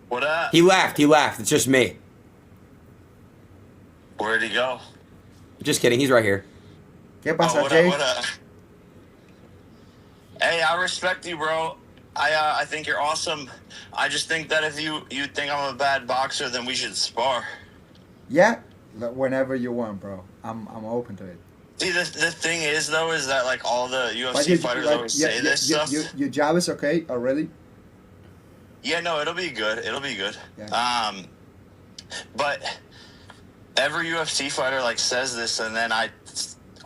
What up? He left. He left. It's just me. Where'd he go? Just kidding. He's right here. ¿Qué Oh, pasa, what up? Jay? What up? Hey, I respect you, bro. I think you're awesome. I just think that if you think I'm a bad boxer, then we should spar. Yeah, whenever you want, bro. I'm open to it. See, the thing is though, is that like all the But UFC fighters always say this stuff. your job is okay already. Yeah, no, it'll be good. It'll be good. Yeah. But every UFC fighter like says this, and then I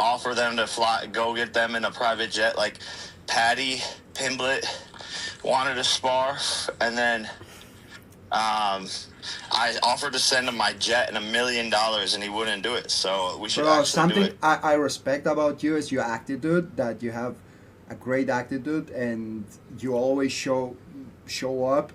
offer them to go get them in a private jet. Like Patty Pimblett wanted to spar, and then I offered to send him my jet and $1 million, and he wouldn't do it. So we should Bro, actually do something it. I respect about you is your attitude. That you have a great attitude, and you always show up,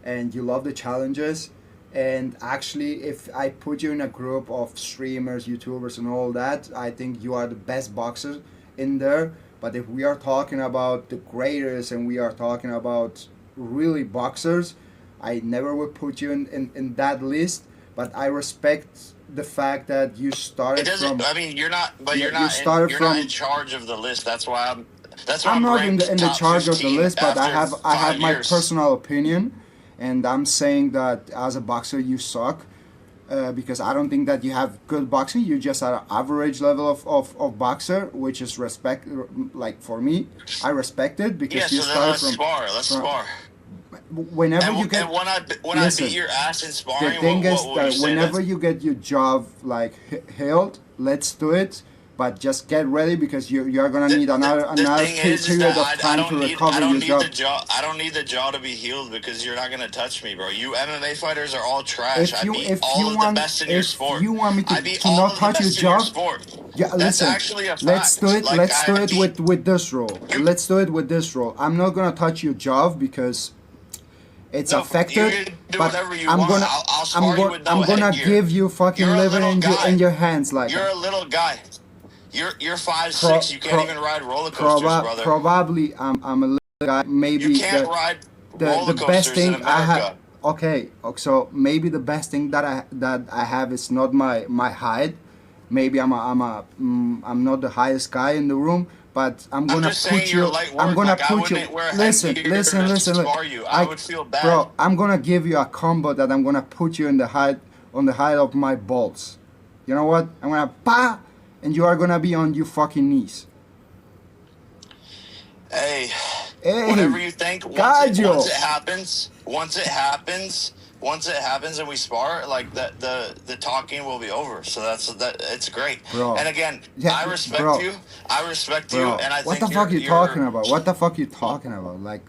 and you love the challenges. And actually, if I put you in a group of streamers, YouTubers, and all that, I think you are the best boxer in there. But if we are talking about the greatest and we are talking about really boxers, I never would put you in that list. But I respect the fact that you It started doesn't. from. I mean, you're not. But Yeah, you're you not. started You're not from- in charge of the list. That's why I'm. That's why I'm not in ranked the top charge of the 15 list, but I after have 5 my years. personal opinion, and I'm saying that as a boxer you suck, because I don't think that you have good boxing. You just are an average level of boxer, which is respect. Like for me, I respect it because Yeah. you So then started let's from. spar. Let's from- spar. Whenever you get. And when Listen, I beat your ass in the sparring, thing is what will you that say? whenever you get your job like healed, let's do it. But just get ready because you are gonna need another thing is period of that time to recover your job. I don't need the jaw to be healed because you're not gonna touch me, bro. You MMA fighters are all trash. I beat all of the best in your sport. You want me I to, beat to all not of the touch your best in your job, sport. yeah, That's listen. actually a fact. Let's do it. Like, Let's do I it beat- with this rule. Let's do it with this rule. I'm not gonna touch your job because it's No, affected. you can do but whatever you I'm want. gonna I'll spar you with no I'm gonna headgear. give you fucking You're a liver little guy. in your hands like You're that. a little guy. You're 5'6". You can't even ride roller coasters, brother. Probably I'm a little guy. Maybe You can't ride roller the best coasters thing in I have. America. Okay, so maybe the best thing that I have is not my height. Maybe I'm not the highest guy in the room, but I'm gonna just saying put you're you. light I'm work. gonna Like, I put you. wouldn't wear a Listen, headgear listen, to listen. spar you. I would feel bad. Bro, I'm gonna give you a combo that I'm gonna put you in the height of my balls. You know what? I'm gonna pa, and you are gonna be on your fucking knees. Hey, Hey, whatever you think. Gajo. Once it happens and we spar, like the talking will be over. So it's great. Bro. And again, Yeah, I respect bro. you. I respect you, Bro, and I what think the fuck you you're talking about? What the fuck you talking about? Like,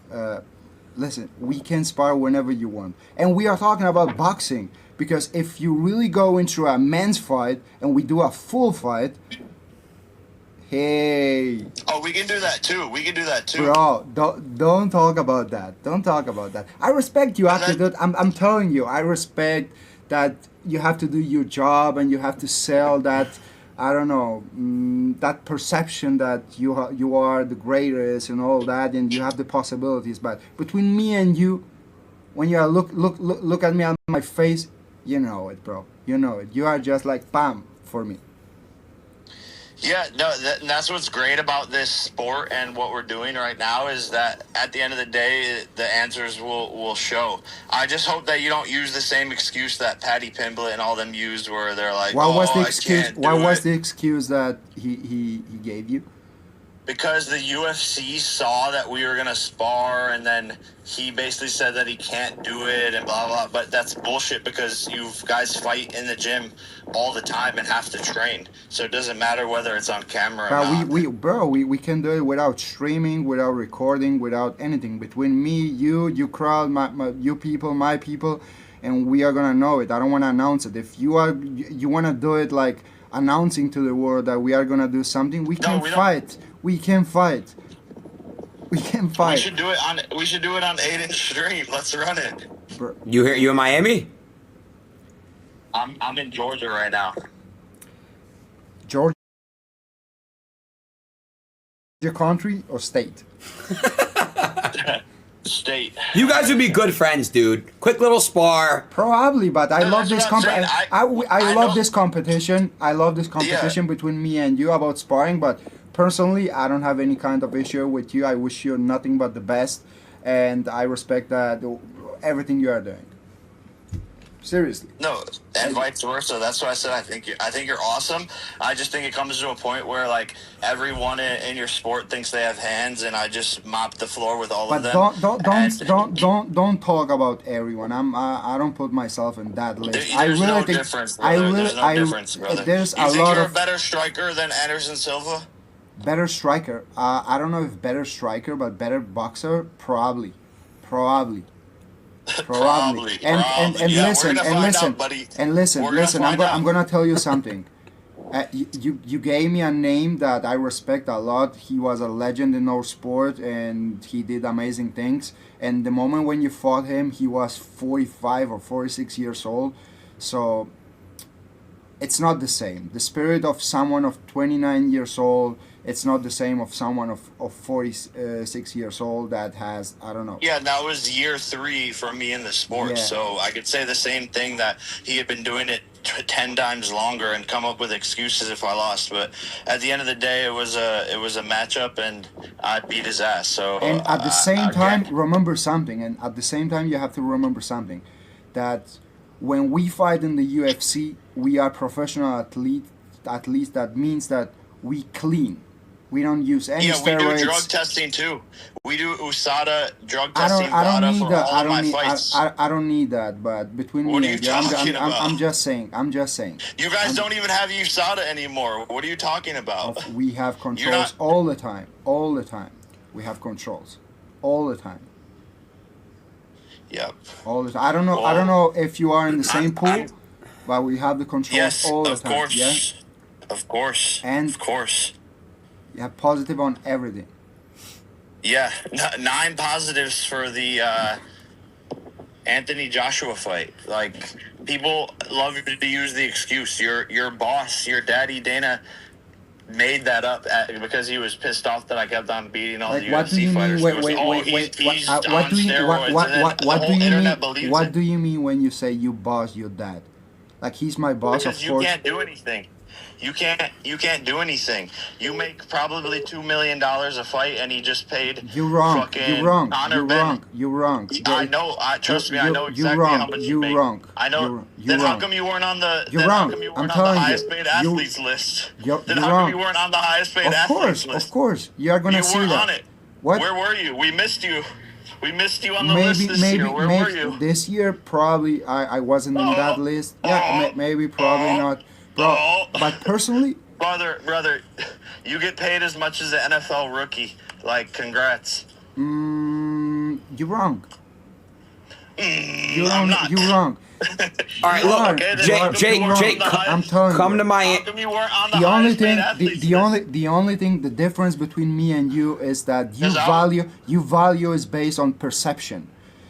listen, we can spar whenever you want, and we are talking about boxing because if you really go into a men's fight and we do a full fight, hey, Oh, we can do that too. bro, don't talk about that. Don't talk about that. I respect you, And then- attitude. I'm telling you, I respect that you have to do your job and you have to sell that. I don't know, that perception that you are the greatest and all that, and you have the possibilities. But between me and you, when you are look at me on my face, you know it, bro. You know it. You are just like bam for me. Yeah, no, that's what's great about this sport and what we're doing right now is that at the end of the day, the answers will show. I just hope that you don't use the same excuse that Patty Pimblett and all them used, where they're like, What was the I excuse? can't What do was it." the excuse that he gave you? Because the UFC saw that we were gonna spar, and then he basically said that he can't do it and blah blah. But that's bullshit because you guys fight in the gym all the time and have to train, so it doesn't matter whether it's on camera or But not. we can do it without streaming, without recording, without anything. Between me, you crowd, you people, my people, and we are gonna know it. I don't wanna announce it. If you wanna do it like announcing to the world that we are gonna do something, we can we don't. fight. We can fight. We can We fight. should do it on. We should do it on Aiden stream. Let's run it. Bro, You in Miami? I'm in Georgia right now. Georgia country or state? State. You guys would be good friends, dude. Quick little spar. Probably, but I No, love that's this what I'm saying. I I love know. this competition. I love this competition between me and you about sparring. But personally, I don't have any kind of issue with you. I wish you nothing but the best, and I respect that everything you are doing. Seriously. No, and vice versa. That's why I said I think you're awesome. I just think it comes to a point where like everyone in your sport thinks they have hands, and I just mop the floor with all But of them. don't talk about everyone. I don't put myself in that list. I There's really no think difference, I brother. really There's no difference, brother. there's You a think lot you're of a better striker than Anderson Silva? better striker. I don't know if better striker, but better boxer, probably. Probably. And Probably. Yeah, listen we're gonna and find listen out, buddy. and listen. We're gonna Listen, find out. I'm gonna tell you something. You gave me a name that I respect a lot. He was a legend in our sport, and he did amazing things. And the moment when you fought him, he was 45 or 46 years old. So it's not the same. The spirit of someone of 29 years old, it's not the same of someone of 46 years old that has, I don't know. Yeah, that was year 3 for me in the sport. Yeah. So I could say the same thing, that he had been doing it 10 times longer and come up with excuses if I lost. But at the end of the day, it was a matchup, and I beat his ass. So And at the same time, again, remember something. And at the same time, you have to remember something, that when we fight in the UFC, we are professional athletes. At least that means that we clean. We don't use any yeah, we steroids. do drug testing too. We do USADA drug I testing don't VADA need for that. all I of don't my need. fights. I don't need that. But between What me are and you you, talking about? I'm just saying. I'm just saying. You guys don't even have USADA anymore. What are you talking about? We have controls not- all the time. All the time. We have controls, all the time. Yep. All the time. I don't know. I Well, don't know if you are in the same pool, I'm- but we have the controls Yes, all the of time. course. Yeah. Of course. And- of course. You have positive on everything. Yeah, 9 positives for the Anthony Joshua fight. Like, people love to use the excuse. Your boss, your daddy Dana, made that up because he was pissed off that I kept on beating all Like, the what do UFC you mean? fighters. Wait, It was, wait, oh, wait, he's, wait. he's What on do you mean? steroids, and then the What whole do you internet mean? believes What it. do you mean when you say you boss your dad? Like, he's my boss, Because of you course. can't do anything. You can't do anything. You make probably $2 million a fight, and he just paid. You're wrong. fucking You're wrong. Conor You're Ben. wrong. You're wrong. I know. Trust me. I know You're exactly wrong. how much you You're make. wrong. I know. You're Then how wrong. come you weren't on the? You're then wrong. How come you I'm weren't on telling the you. highest paid athletes list? You're Then how wrong. come you weren't on the highest paid Of athletes course, list? of course. You are gonna You see weren't that. on it. What? Where were you? We missed you. We missed you on the list Maybe, this maybe, year. Where maybe were you? this year probably I wasn't in that list. Yeah, maybe probably not, bro. oh. But personally, Brother, you get paid as much as an NFL rookie. Like, congrats. you're wrong. You're I'm wrong. not. You're wrong. All right, look, Okay, then Jake, how come Jake, you weren't Jake, on the highest- I'm telling come you. to How my. come you weren't on the, The only highest paid thing, athletes the only thing, the difference between me and you is that Is I- you value is based on perception,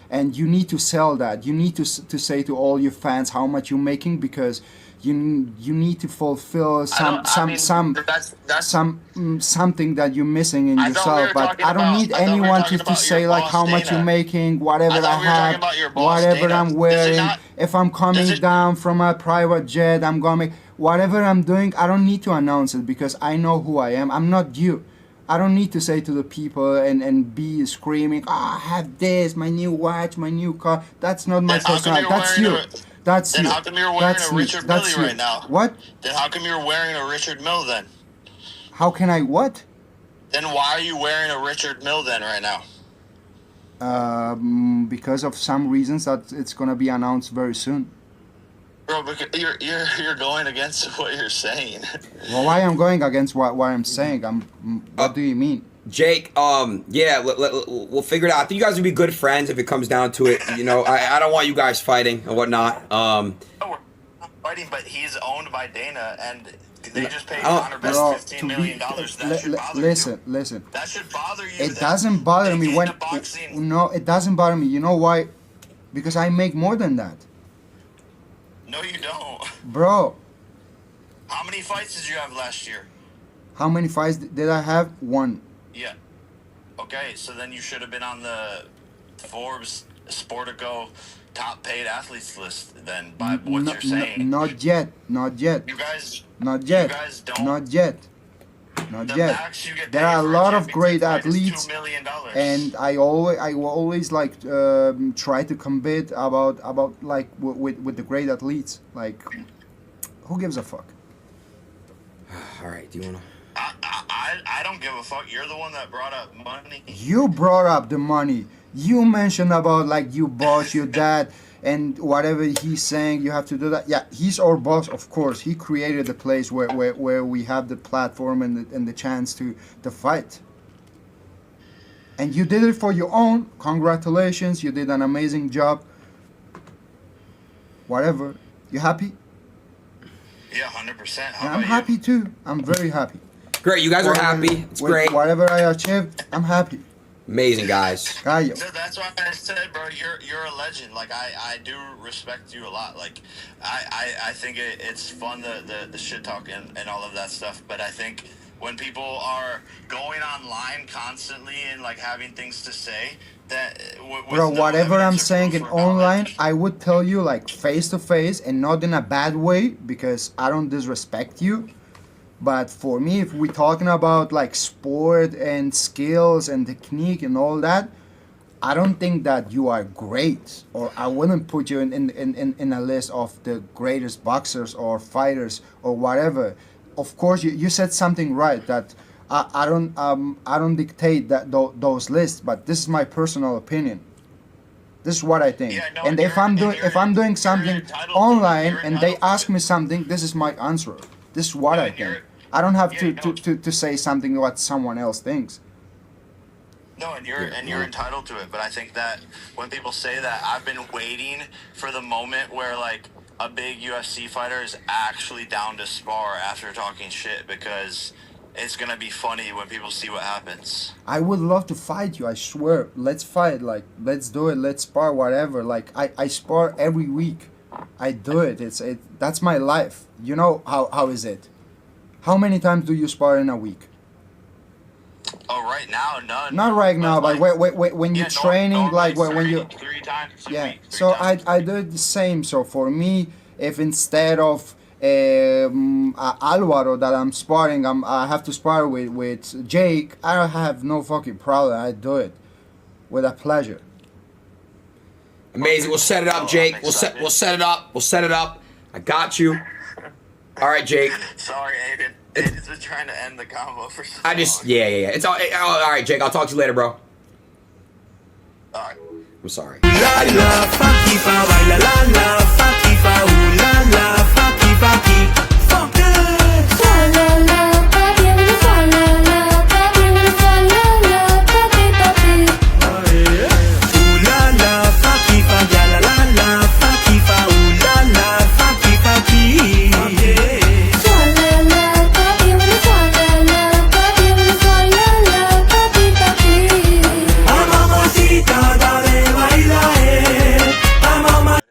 and you need to sell that. You need to say to all your fans how much you're making, because you need to fulfill something that you're missing in I thought we yourself. were But talking I don't about- need I thought we were anyone talking to about say your like boss, how much Dana. you're making, whatever I thought we were talking have, about your boss, whatever Dana. I'm Does it wearing. not- If I'm coming does it- down from a private jet, I'm gonna make whatever I'm doing. I don't need to announce it because I know who I am. I'm not you. I don't need to say to the people and be screaming, I have this, my new watch, my new car. That's not my Then how come personality. you're That's wearing you. That's Then you. how come you're wearing That's a me. Richard That's Mille you. right now? What? Then how come you're wearing a Richard Mille then? How can I what? Then why are you wearing a Richard Mille then right now? Because of some reasons that it's gonna be announced very soon. Bro, because you're going against what you're saying. Well, why I'm going against what I'm saying? What do you mean? Jake, yeah, we'll figure it out. I think you guys would be good friends if it comes down to it. You know, I don't want you guys fighting and whatnot. No, we're not fighting, but he's owned by Dana, and they just paid Oh, Conor Ben Bro, $15 million. That should bother listen. you. That should bother you. It doesn't bother They me came when. to boxing. No, it doesn't bother me. You know why? Because I make more than that, No, you don't. bro. How many fights did you have last year? How many fights did I have? One. Yeah. Okay, so then you should have been on the Forbes Sportico top paid athletes list. Then by what you're saying, not yet, not yet, you guys, not yet, you guys don't. not yet, not The yet. max you get There paid are a for lot of championship great fight is athletes, $2 million. and I will always like try to compete about like with the great athletes. Like, who gives a fuck? All right, do you wanna? I don't give a fuck. You're the one that brought up money. You brought up the money. You mentioned about like you boss, your dad, and whatever he's saying, you have to do that. Yeah, he's our boss, of course. He created the place where we have the platform and the chance to fight. And you did it for your own. Congratulations, you did an amazing job. Whatever. You happy? Yeah, 100%. Yeah, I'm happy too. I'm very happy. Great, you guys are Whatever- happy. It's with great. Whatever I achieved, I'm happy. Amazing, guys. Gallo. So that's why I said, bro, you're a legend. Like I do respect you a lot. Like I think it's fun the shit talk and all of that stuff. But I think when people are going online constantly and like having things to say that with Bro, no whatever I'm evidence or saying in proof or knowledge- online, I would tell you like face to face and not in a bad way because I don't disrespect you. But for me, if we're talking about like sport and skills and technique and all that, I don't think that you are great, or I wouldn't put you in a list of the greatest boxers or fighters or whatever. Of course, you said something right that I don't dictate that those lists, but this is my personal opinion. This is what I think. Yeah, no, and if I'm doing you're something entitled to it. online You're and they entitled to ask it. me something, this is my answer. This is what No, I and you're- think. I don't have yeah, no. to say something what someone else thinks. No, and you're entitled to it, but I think that when people say that, I've been waiting for the moment where like a big UFC fighter is actually down to spar after talking shit because it's gonna be funny when people see what happens. I would love to fight you. I swear. Let's fight. Like, let's do it. Let's spar. Whatever. Like, I spar every week. I do it. That's my life. You know how is it? How many times do you spar in a week? Oh, right now, none. Not right now, but like, when you're yeah, training, normally like when you. 3 times a Yeah. week. three So times. I do it the same. So for me, if instead of Alvaro that I'm sparring, I have to spar with Jake, I don't have no fucking problem. I do it with a pleasure. Amazing. We'll set it up, Jake. We'll set it up. We'll set it up. I got you. All right, Jake. Sorry, Aiden. Aiden's been trying to end the combo for so I just long. yeah. It's all right, Jake. I'll talk to you later, bro. All right. I'm sorry. La la, funky, fa, baila, la la, funky.